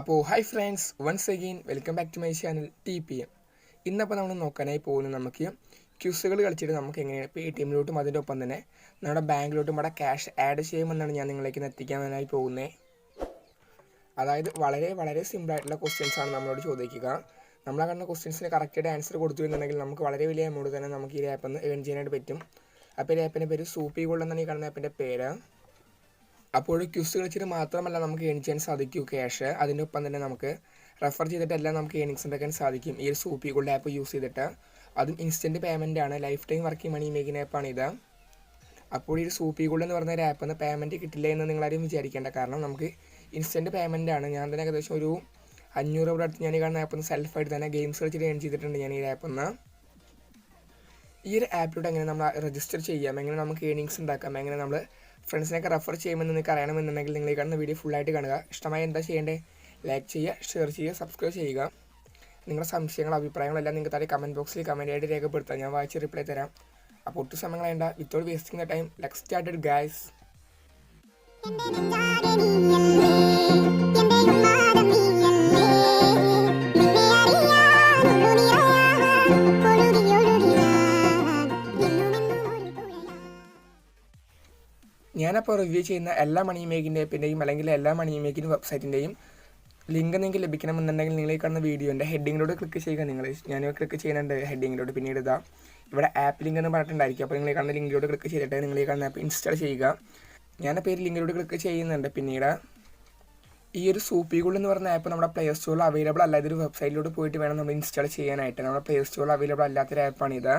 അപ്പോൾ hi friends, once again welcome back to my channel TPM. ഇന്നപ്പോൾ നമ്മൾ നോക്കാനായി പോകുന്നത് നമുക്ക് ക്യൂസുകൾ കളിച്ചിട്ട് നമുക്ക് എങ്ങനെ PayTM-ലോട്ടും അതിൻ്റെ ഒപ്പം തന്നെ നമ്മുടെ ബാങ്കിലോട്ടും നമ്മുടെ ക്യാഷ് ആഡ് ചെയ്യുമെന്നാണ് ഞാൻ നിങ്ങളിലേക്ക് എത്തിക്കാനായി പോകുന്നത്. അതായത് വളരെ വളരെ സിമ്പിളായിട്ടുള്ള ക്വസ്റ്റ്യൻസാണ് നമ്മളോട് ചോദിക്കുക. നമ്മൾ കാണുന്ന ക്വസ്റ്റ്യൻസിന് കറക്റ്റായിട്ട് ആൻസർ കൊടുത്തിരുന്നുണ്ടെങ്കിൽ നമുക്ക് വളരെ വലിയ എമൗണ്ട് തന്നെ നമുക്ക് ഈ ആപ്പിൽ നിന്ന് ഏൺ ചെയ്യാനായിട്ട് പറ്റും. അപ്പോൾ ഈ ആപ്പിൻ്റെ പേര് സൂപ്പി ഗോൾഡ് എന്നാണ് ഈ കാണുന്ന ആപ്പിൻ്റെ പേര്. അപ്പോൾ ക്യൂസ് കളിച്ചിട്ട് മാത്രമല്ല നമുക്ക് ഏൺ ചെയ്യാൻ സാധിക്കൂ ക്യാഷ്, അതിൻ്റെ ഒപ്പം തന്നെ നമുക്ക് റെഫർ ചെയ്തിട്ടെല്ലാം നമുക്ക് ഏണിങ്സ് ഉണ്ടാക്കാൻ സാധിക്കും ഈ ഒരു സൂപ്പി ഗോൾഡ് ആപ്പ് യൂസ് ചെയ്തിട്ട്. അതും ഇൻസ്റ്റൻറ്റ് പേയ്മെൻ്റ് ആണ്, life time working money making ആപ്പാണിത്. അപ്പോൾ ഈ സൂപ്പി ഗോൾഡ് എന്ന് പറഞ്ഞ ഒരു ആപ്പിൽ നിന്ന് പേയ്മെൻറ്റ് കിട്ടില്ല എന്ന് നിങ്ങളാരും വിചാരിക്കേണ്ട. കാരണം നമുക്ക് ഇൻസ്റ്റൻറ്റ് പേയ്മെൻ്റ് ആണ്. ഞാൻ തന്നെ ഏകദേശം ഒരു 500 രൂപ അടുത്ത് ഞാൻ ഈ കാണുന്ന ആപ്പിൽ നിന്ന് സെൽഫായിട്ട് തന്നെ ഗെയിംസ് കളിച്ചിട്ട് ഏൺ ചെയ്തിട്ടുണ്ട് ഞാൻ ഈ ആപ്പിൽ നിന്ന്. ഈ ഒരു ആപ്പിലൂടെ എങ്ങനെ നമ്മൾ രജിസ്റ്റർ ചെയ്യാം, എങ്ങനെ നമുക്ക് ഏണിങ്സ് ഉണ്ടാക്കാം, എങ്ങനെ നമ്മൾ ഫ്രണ്ട്സിനൊക്കെ റെഫർ ചെയ്യുമെന്ന് നിങ്ങൾക്ക് അറിയണമെന്നുണ്ടെങ്കിൽ നിങ്ങൾ ഈ കാണുന്ന വീഡിയോ ഫുള്ളായിട്ട് കാണുക. ഇഷ്ടമായി എന്താ ചെയ്യേണ്ടത്? ലൈക്ക് ചെയ്യുക, ഷെയർ ചെയ്യുക, സബ്സ്ക്രൈബ് ചെയ്യുക. നിങ്ങളുടെ സംശയങ്ങളും അഭിപ്രായങ്ങളെല്ലാം നിങ്ങൾക്ക് താഴെ കമൻറ്റ് ബോക്സിൽ കമൻറ്റായിട്ട് രേഖപ്പെടുത്താം, ഞാൻ വായിച്ച് റിപ്ലൈ തരാം. അപ്പോൾ ഒട്ടും സമയം കളയണ്ട, without wasting the time, let's start guys. ഞാനപ്പോൾ റിവ്യൂ ചെയ്യുന്ന എല്ലാ മണി മേക്കിംഗ് ആപ്പിൻ്റെയും അല്ലെങ്കിൽ എല്ലാ മണി മേക്കിംഗ് വെബ്സൈറ്റിൻ്റെയും ലിങ്ക് നിങ്ങൾക്ക് ലഭിക്കണമെന്നുണ്ടെങ്കിൽ നിങ്ങൾ ഈ കാണുന്ന വീഡിയോൻ്റെ ഹെഡിങ്ങിലോട്ട് ക്ലിക്ക് ചെയ്യുക. ഞാൻ ക്ലിക്ക് ചെയ്യുന്നുണ്ട് ഹെഡിങ്ങിലോട്ട്. പിന്നീട് ഇതാ ഇവിടെ ആപ്പ് ലിങ്ക് എന്ന് പറഞ്ഞിട്ടുണ്ടായിരിക്കും. അപ്പോൾ നിങ്ങൾ ഈ കാണുന്ന ലിങ്കിലോട്ട് ക്ലിക്ക് ചെയ്തിട്ട് നിങ്ങൾ ഈ കാണുന്ന ആപ്പ് ഇൻസ്റ്റാൾ ചെയ്യുക. ഞാൻ പേര് ലിങ്കിലോട്ട് ക്ലിക്ക് ചെയ്യുന്നുണ്ട്. പിന്നീട് ഈ ഒരു സൂപ്പി ഗോൾഡ് എന്ന് പറഞ്ഞ ആപ്പ് നമ്മുടെ പ്ലേ സ്റ്റോറിൽ അവൈലബിൾ അല്ല. ഇതൊരു വെബ്സൈറ്റിലോട്ട് പോയിട്ട് വേണം നമ്മൾ ഇൻസ്റ്റാൾ ചെയ്യാനായിട്ട്. നമ്മുടെ പ്ലേ സ്റ്റോറിൽ അവൈലബിൾ അല്ലാത്തൊരു ആപ്പാണിത്.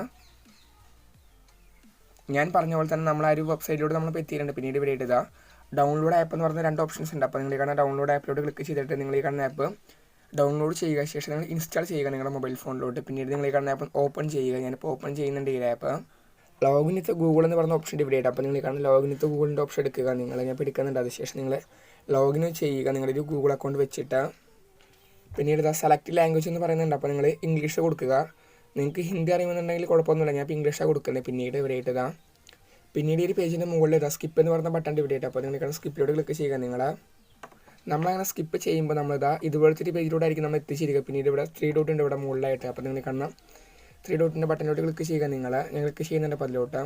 ഞാൻ പറഞ്ഞ പോലെ തന്നെ നമ്മൾ ആ ഒരു വെബ്സൈറ്റിലൂടെ നമ്മളിപ്പോൾ എത്തിയിട്ടുണ്ട്. പിന്നീട് ഇവിടെ ഇതാ ഡൗൺലോഡ് ആപ്പ് എന്ന് പറഞ്ഞ 2 ഓപ്ഷൻസ് ഉണ്ട്. അപ്പോൾ നിങ്ങൾ ഈ കാണുന്ന ഡൗൺലോഡ് ആപ്പിലോട്ട് ക്ലിക്ക് ചെയ്തിട്ട് നിങ്ങൾ ഈ കാണുന്ന ആപ്പ് ഡൗൺലോഡ് ചെയ്യുക. ശേഷം നിങ്ങൾ ഇൻസ്റ്റാൾ ചെയ്യുക നിങ്ങളുടെ മൊബൈൽ ഫോണിലോട്ട്. പിന്നീട് നിങ്ങൾ ഈ കാണുന്ന ആപ്പ് ഓപ്പൺ ചെയ്യുക. ഞാനിപ്പോൾ ഓപ്പൺ ചെയ്യുന്നുണ്ട് ഈ ആപ്പ്. ലോഗിൻ വിത്ത് ഗൂഗിൾ എന്ന് പറഞ്ഞ ഓപ്ഷൻ ഇവിടെ ഉണ്ട്. അപ്പോൾ നിങ്ങൾ ഈ കാണുന്ന ലോഗിൻ വിത്ത് ഗൂഗിളിൻ്റെ ഓപ്ഷൻ എടുക്കുക. ഞാൻ എടുക്കുന്നുണ്ട്. അതിനുശേഷം നിങ്ങൾ ലോഗിൻ ചെയ്യുക നിങ്ങളൊരു ഗൂഗിൾ അക്കൗണ്ട് വെച്ചിട്ട്. പിന്നീട് ഇതാ സെലക്ട് ലാംഗ്വേജ് എന്ന് പറയുന്നുണ്ട്. അപ്പോൾ നിങ്ങൾ ഇംഗ്ലീഷ് കൊടുക്കുക. നിങ്ങൾക്ക് ഹിന്ദി അറിയുമെന്നുണ്ടെങ്കിൽ കുഴപ്പമൊന്നുമില്ല, ഞാൻ ഇപ്പോൾ ഇംഗ്ലീഷാണ് കൊടുക്കുന്നത്. പിന്നീട് ഇവിടെ ഇട്ടതാ പിന്നീട് ഈ പേജിൻ്റെ മുകളിൽ ഇതാ സ്കിപ്പ് എന്ന് പറഞ്ഞ ബട്ടൺ ഇവിടെ ഇട്ട്. അപ്പോൾ നിങ്ങൾ സ്കിപ്പിലോട്ട് ക്ലിക്ക് ചെയ്യുക. നമ്മളങ്ങനെ സ്കിപ്പ് ചെയ്യുമ്പോൾ നമ്മളിതാ ഇതുപോലത്തെ ഒരു പേജിലൂടെ ആയിരിക്കും നമ്മൾ എത്തിച്ചിരിക്കുക. പിന്നീട് ഇവിടെ 3 ഡോട്ട് ഉണ്ട് ഇവിടെ മുകളിലായിട്ട്. അപ്പോൾ നിങ്ങൾ കാണാം 3 ഡോട്ടിൻ്റെ ബട്ടണിലോട്ട് ക്ലിക്ക് ചെയ്യുക. ഞാൻ ക്ലിക്ക് ചെയ്യുന്നുണ്ട് അപ്പോൾ അതിലോട്ട്.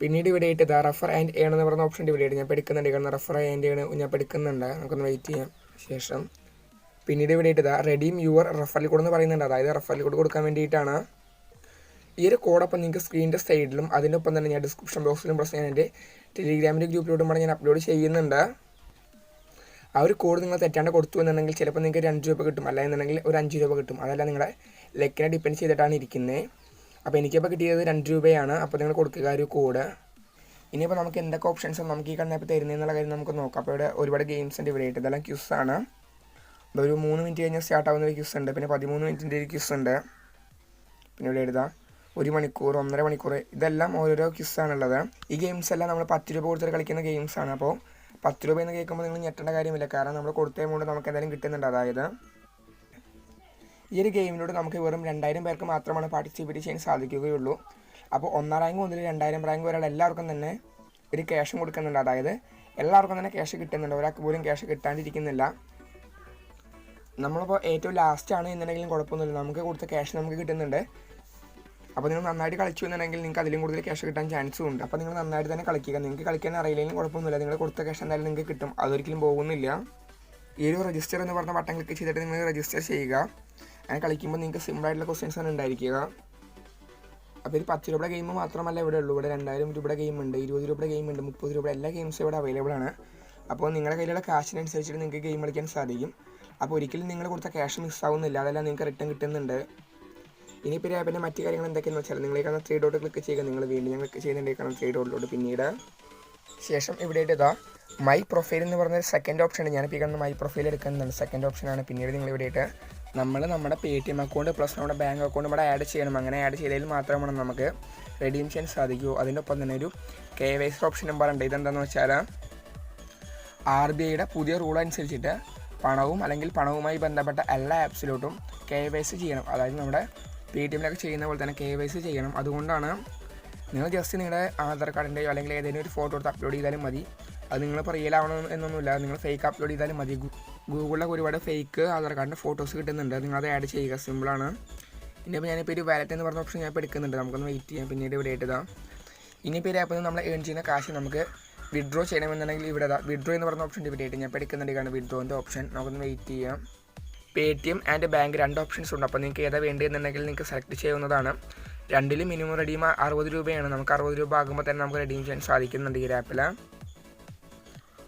പിന്നീട് ഇവിടെ ഇട്ട് ഇതാ റെഫർ ആൻഡ് ഏൺ എന്ന് പറഞ്ഞ ഓപ്ഷൻ ഇവിടെ ഇട്ട് ഞാൻ എടുക്കുന്നുണ്ട്. കാരണം റെഫർ ആൻഡ് ഏൺ ഞാൻ എടുക്കുന്നുണ്ട്. നമുക്കൊന്ന് വെയിറ്റ് ചെയ്യാം. ശേഷം പിന്നീട് ഇവിടെ ഇട്ട് ഇതാ റെഡീം യുവർ റെഫറൽ കോഡ് എന്ന് പറയുന്നുണ്ട്. അതായത് റെഫറൽ കോഡ് കൊടുക്കാൻ വേണ്ടിയിട്ടാണ് ഈ ഒരു കോഡൊപ്പം നിങ്ങൾക്ക് സ്ക്രീനിൻ്റെ സൈഡിലും അതിൻ്റെ ഒപ്പം തന്നെ ഞാൻ ഡിസ്ക്രിപ്ഷൻ ബോക്സിലും പ്ലസ് ഞാൻ എൻ്റെ ടെലിഗ്രാമിൻ്റെ ഗ്രൂപ്പിലോട്ടും ഞാൻ അപ്ലോഡ് ചെയ്യുന്നുണ്ട്. ആ ഒരു കോഡ് നിങ്ങൾ തെറ്റാണ്ട് കൊടുത്തു എന്നുണ്ടെങ്കിൽ ചിലപ്പോൾ നിങ്ങൾക്ക് 2 രൂപ കിട്ടും, അല്ല എന്നുണ്ടെങ്കിൽ ഒരു 5 രൂപ കിട്ടും. അതല്ല നിങ്ങളുടെ ലെക്കിനെ ഡിപ്പെൻഡ് ചെയ്തിട്ടാണ് ഇരിക്കുന്നത്. അപ്പോൾ എനിക്കിപ്പോൾ കിട്ടിയത് 2 രൂപയാണ്. അപ്പോൾ നിങ്ങൾ കൊടുക്കുക ഒരു കോഡ്. ഇനിയിപ്പോൾ നമുക്ക് എന്തൊക്കെ ഓപ്ഷൻസ് നമുക്ക് ഈ കണ്ടപ്പോൾ തരുന്നതെന്നുള്ള കാര്യം നമുക്ക് നോക്കാം. അപ്പോൾ ഇവിടെ ഒരുപാട് ഗെയിംസ് ഉണ്ട് ഇവിടെ ആയിട്ട്. ഇതെല്ലാം ക്യൂസാണ്. ഒരു 3 മിനിറ്റ് കഴിഞ്ഞാൽ സ്റ്റാർട്ട് ആവുന്ന ഒരു ക്യൂസ് ഉണ്ട്. പിന്നെ 13 മിനിറ്റിൻ്റെ ഒരു ക്യൂസ് ഉണ്ട്. പിന്നെ ഇവിടെ എഴുതാം 1 മണിക്കൂർ, 1.5 മണിക്കൂർ, ഇതെല്ലാം ഓരോരോ ക്യൂസാണുള്ളത്. ഈ ഗെയിംസ് എല്ലാം നമ്മൾ 10 രൂപ കൊടുത്തിട്ട് കളിക്കുന്ന ഗെയിംസാണ്. അപ്പോൾ 10 രൂപ എന്ന് കേൾക്കുമ്പോൾ നിങ്ങൾ ഞെട്ടേണ്ട കാര്യമില്ല, കാരണം നമ്മൾ കൊടുത്ത എമൗണ്ട് നമുക്ക് എന്തായാലും കിട്ടുന്നുണ്ട്. അതായത് ഈ ഒരു ഗെയിമിലൂടെ നമുക്ക് വെറും 2000 പേർക്ക് മാത്രമാണ് പാർട്ടിസിപ്പേറ്റ് ചെയ്യാൻ സാധിക്കുകയുള്ളൂ. അപ്പോൾ 1 റാങ്ക് മുതൽ 2000 റാങ്ക് വരെയുള്ള എല്ലാവർക്കും തന്നെ ഒരു ക്യാഷും കൊടുക്കുന്നുണ്ട്. അതായത് എല്ലാവർക്കും തന്നെ ക്യാഷ് കിട്ടുന്നുണ്ട്, ഒരാൾക്ക് പോലും ക്യാഷ് കിട്ടാണ്ടിരിക്കുന്നില്ല. നമ്മളിപ്പോൾ ഏറ്റവും ലാസ്റ്റാണ് എന്നുണ്ടെങ്കിലും കുഴപ്പമൊന്നുമില്ല, നമുക്ക് കൊടുത്ത ക്യാഷ് നമുക്ക് കിട്ടുന്നുണ്ട്. അപ്പോൾ നിങ്ങൾ നന്നായിട്ട് കളിച്ചു എന്നുണ്ടെങ്കിൽ നിങ്ങൾക്ക് അതിലും കൂടുതൽ ക്യാഷ് കിട്ടാൻ ചാൻസും ഉണ്ട്. അപ്പോൾ നിങ്ങൾ നന്നായിട്ട് തന്നെ കളിക്കുക. നിങ്ങൾക്ക് കളിക്കാൻ അറിയില്ലെങ്കിലും കുഴപ്പമൊന്നുമില്ല, നിങ്ങൾ കൊടുത്ത ക്യാഷ് എന്തായാലും നിങ്ങൾക്ക് കിട്ടും, അതൊരിക്കലും പോകുന്നില്ല. ഈ ഒരു രജിസ്റ്റർ എന്ന് പറഞ്ഞ ബട്ടൺ ക്ലിക്ക് ചെയ്തിട്ട് നിങ്ങൾ രജിസ്റ്റർ ചെയ്യുക. അങ്ങനെ കളിക്കുമ്പോൾ നിങ്ങൾക്ക് സിമ്പിളായിട്ടുള്ള ക്വസ്റ്റ്യൻസാണ് ഉണ്ടായിരിക്കുക. അപ്പോൾ ഒരു 10 രൂപയുടെ ഗെയിം മാത്രമല്ല ഇവിടെ ഉള്ളൂ. ഇവിടെ 2000 രൂപയുടെ ഗെയിം ഉണ്ട്, 20 രൂപയുടെ ഗെയിം ഉണ്ട്, 30 രൂപയുടെ എല്ലാ ഗെയിംസും ഇവിടെ അവൈലബിൾ ആണ്. അപ്പോൾ നിങ്ങളുടെ കയ്യിലുള്ള കാശിനനുസരിച്ചിട്ട് നിങ്ങൾക്ക് ഗെയിം കളിക്കാൻ സാധിക്കും. അപ്പോൾ ഒരിക്കലും നിങ്ങൾ കൊടുത്ത ക്യാഷ് മിസ്സാവുന്നില്ല, അതെല്ലാം നിങ്ങൾക്ക് റിട്ടേൺ കിട്ടുന്നുണ്ട്. ഇനിയിപ്പോൾ ഈ ആപ്പിൻ്റെ മറ്റു കാര്യങ്ങൾ എന്തൊക്കെയാണെന്ന് വെച്ചാൽ നിങ്ങൾ ഈ കാണുന്ന 3 ഡോട്ട് ക്ലിക്ക് ചെയ്യുക. നിങ്ങൾ വീണ്ടും ഞാൻ ക്ലിക്ക് ചെയ്യുന്നുണ്ട് ഈ കാണുന്ന 3 ഡോട്ടിലോട്ട്. പിന്നീട് ശേഷം ഇവിടെ ഇതാ മൈ പ്രൊഫൈൽ എന്ന് പറഞ്ഞൊരു സെക്കൻഡ് ഓപ്ഷൻ ഉണ്ട്. ഞാനിപ്പോൾ ഈ കാണുന്ന മൈ പ്രൊഫൈൽ എടുക്കുന്നുണ്ട്, സെക്കൻഡ് ഓപ്ഷനാണ്. പിന്നീട് നിങ്ങൾ ഇവിടെ ഇട്ട് നമ്മുടെ PayTM അക്കൗണ്ട് പ്ലസ് നമ്മുടെ ബാങ്ക് അക്കൗണ്ട് ഇവിടെ ആഡ് ചെയ്യണം. അങ്ങനെ ആഡ് ചെയ്തതിൽ മാത്രമാണ് നമുക്ക് റെഡീം ചെയ്യാൻ സാധിക്കൂ. അതിൻ്റെ ഒപ്പം തന്നെ ഒരു KYC ഓപ്ഷനും പറയുന്നുണ്ട്. ഇതെന്താണെന്ന് വെച്ചാൽ RBIയുടെ പുതിയ റൂൾ അനുസരിച്ചിട്ട് പണവും അല്ലെങ്കിൽ പണവുമായി ബന്ധപ്പെട്ട എല്ലാ ആപ്സിലോട്ടും KYC ചെയ്യണം. അതായത് നമ്മുടെ PayTM-ലൊക്കെ ചെയ്യുന്ന പോലെ തന്നെ KYC ചെയ്യണം. അതുകൊണ്ടാണ് നിങ്ങൾ ജസ്റ്റ് നിങ്ങളുടെ ആധാർ കാർഡിൻ്റെയോ അല്ലെങ്കിൽ ഏതെങ്കിലും ഒരു ഫോട്ടോ എടുത്ത് അപ്ലോഡ് ചെയ്താലും മതി. അത് നിങ്ങൾ റിയൽ ആവണം എന്നൊന്നുമില്ല, നിങ്ങൾ ഫേക്ക് അപ്ലോഡ് ചെയ്താലും മതി. ഗൂഗിളിലൊക്കെ ഒരുപാട് ഫേക്ക് ആധാർ കാർഡിൻ്റെ ഫോട്ടോസ് കിട്ടുന്നുണ്ട്, നിങ്ങളത് ആഡ് ചെയ്യുക, സിമ്പിളാണ്. ഇനിയിപ്പോൾ ഞാനിപ്പോൾ ഒരു വാലറ്റ് എന്ന് പറഞ്ഞ ഓപ്ഷൻ ഞാൻ ഇപ്പോൾ എടുക്കുന്നുണ്ട്, നമുക്കൊന്ന് വെയിറ്റ് ചെയ്യാം, പിന്നീട് ഇവിടെ ഇട്ടതാ. ഇനിയിപ്പോൾ ഈ ആപ്പിൽ നിന്ന് നമ്മൾ ഏൺ ചെയ്യുന്ന കാശ് നമുക്ക് വിഡ്രോ ചെയ്യണമെന്നുണ്ടെങ്കിൽ ഇവിടെ വിഡ്രോ എന്ന് പറഞ്ഞ ഓപ്ഷൻ ഇവിടെ ആയിട്ട് ഞാൻ ഇപ്പോൾ എടുക്കുന്നുണ്ട്, കാരണം വിഡ്രോൻ്റെ ഓപ്ഷൻ. നമുക്കൊന്ന് വെയിറ്റ് ചെയ്യാം. പേടിഎം ആൻഡ് ബാങ്ക് 2 ഓപ്ഷൻസ് ഉണ്ട്, അപ്പോൾ നിങ്ങൾക്ക് ഏതാ വേണ്ടതെന്നുണ്ടെങ്കിൽ നിങ്ങൾക്ക് സെലക്ട് ചെയ്യാവുന്നതാണ്. രണ്ടിലും മിനിമം റെഡീം 60 രൂപയാണ്. നമുക്ക് 60 രൂപ ആകുമ്പോൾ തന്നെ നമുക്ക് റെഡീം ചെയ്യാൻ സാധിക്കുന്നുണ്ട് ഈ ആപ്പിൽ.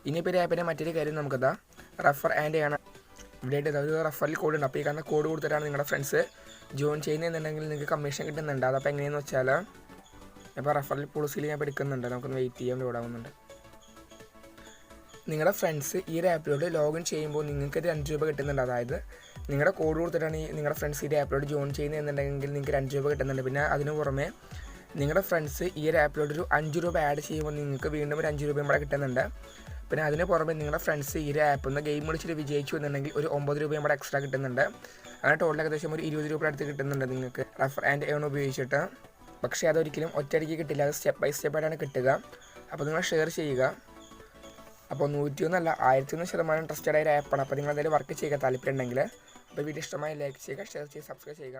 ഇനിയിപ്പോൾ ഈ ആപ്പിൻ്റെ മറ്റൊരു കാര്യം നമുക്കതാ റെഫർ ആൻഡ് ചെയ്യണം. ഇവിടെ ഒരു റെഫറൽ കോഡ് ഉണ്ട്, അപ്പോൾ ഈ കാണുന്ന കോഡ് കൊടുത്തിട്ടാണ് നിങ്ങളുടെ ഫ്രണ്ട്സ് ജോയിൻ ചെയ്യുന്നതെന്നുണ്ടെങ്കിൽ നിങ്ങൾക്ക് കമ്മീഷൻ കിട്ടുന്നുണ്ട്. അതപ്പോൾ എങ്ങനെയെന്ന് വെച്ചാൽ ഇപ്പോൾ റെഫറൽ പോളിസിയിൽ ഞാൻ എടുക്കുന്നുണ്ട്, നമുക്കൊന്ന് വെയിറ്റ് ചെയ്യാൻ ലോഡാവുന്നുണ്ട്. നിങ്ങളുടെ ഫ്രണ്ട്സ് ഈ ഒരു ആപ്പിലോട്ട് ലോഗിൻ ചെയ്യുമ്പോൾ നിങ്ങൾക്ക് 2 രൂപ കിട്ടുന്നുണ്ട്. അതായത് നിങ്ങളുടെ കോഡ് കൊടുത്തിട്ടാണ് നിങ്ങളുടെ ഫ്രണ്ട്സ് ഈ ആപ്പിലോട്ട് ജോയിൻ ചെയ്യുന്നതെന്നുണ്ടെങ്കിൽ നിങ്ങൾക്ക് 2 രൂപ കിട്ടുന്നുണ്ട്. പിന്നെ അതിന് പുറമെ നിങ്ങളുടെ ഫ്രണ്ട്സ് ഈ ഒരു ആപ്പിലോട്ട് ഒരു 5 രൂപ ആഡ് ചെയ്യുമ്പോൾ നിങ്ങൾക്ക് വീണ്ടും ഒരു 5 രൂപയും കൂടെ കിട്ടുന്നുണ്ട്. പിന്നെ അതിന് പുറമെ നിങ്ങളുടെ ഫ്രണ്ട്സ് ഈ ഒരു ആപ്പിൽ നിന്ന് ഗെയിം കളിച്ചിട്ട് വിജയിച്ചു എന്നുണ്ടെങ്കിൽ ഒരു 9 രൂപയും കൂടെ എക്സ്ട്രാ കിട്ടുന്നുണ്ട്. അങ്ങനെ ടോട്ടൽ ഏകദേശം ഒരു 20 രൂപ അടുത്ത് കിട്ടുന്നുണ്ട് നിങ്ങൾക്ക് റെഫർ ആൻഡ് ഏൺ ഉപയോഗിച്ചിട്ട്. പക്ഷേ അതൊരിക്കലും ഒറ്റയടിക്ക് കിട്ടില്ല, അത് സ്റ്റെപ്പ് ബൈ സ്റ്റെപ്പായിട്ടാണ് കിട്ടുക. അപ്പോൾ നിങ്ങൾ ഷെയർ ചെയ്യുക. അപ്പോൾ 101 101% ട്രസ്റ്റഡ് ആയ ആപ്പാണ്. അപ്പോൾ നിങ്ങൾ എന്തെങ്കിലും വർക്ക് ചെയ്യുക താല്പര്യം ഉണ്ടെങ്കിൽ അപ്പോൾ വീഡിയോ ഇഷ്ടമായി ലൈക്ക് ചെയ്യുക, ഷെയർ ചെയ്യുക, സബ്സ്ക്രൈബ് ചെയ്യുക.